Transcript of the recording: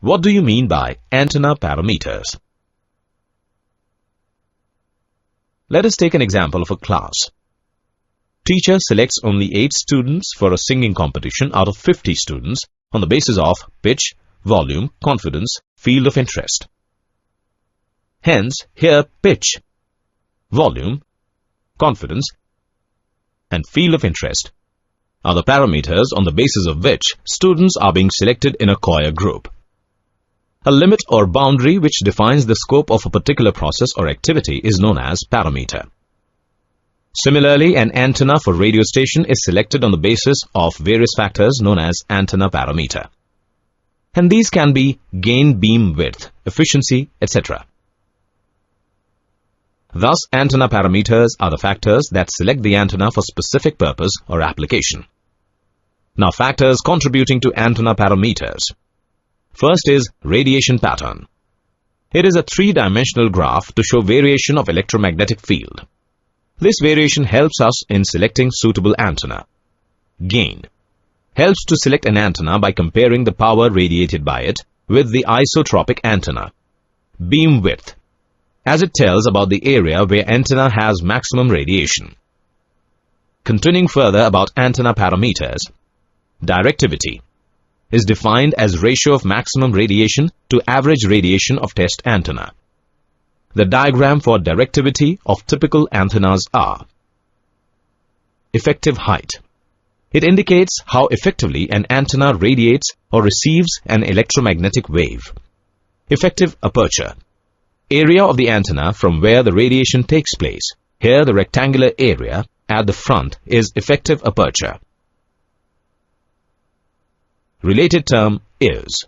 What do you mean by antenna parameters? Let us take an example of a class. Teacher selects only 8 students for a singing competition out of 50 students on the basis of pitch, volume, confidence, field of interest. Hence, here pitch, volume, confidence, and field of interest are the parameters on the basis of which students are being selected in a choir group. A limit or boundary which defines the scope of a particular process or activity is known as parameter. Similarly, an antenna for radio station is selected on the basis of various factors known as antenna parameter. And these can be gain, beam width, efficiency, etc. Thus, antenna parameters are the factors that select the antenna for specific purpose or application. Now, factors contributing to antenna parameters. First is radiation pattern. It is a 3-dimensional graph to show variation of electromagnetic field. This variation helps us in selecting suitable antenna. Gain helps to select an antenna by comparing the power radiated by it with the isotropic antenna. Beam width, as it tells about the area where antenna has maximum radiation. Continuing further about antenna parameters, directivity is defined as ratio of maximum radiation to average radiation of test antenna. The diagram for directivity of typical antennas are: effective height. It indicates how effectively an antenna radiates or receives an electromagnetic wave. Effective aperture. Area of the antenna from where the radiation takes place. Here the rectangular area at the front is effective aperture. Related term is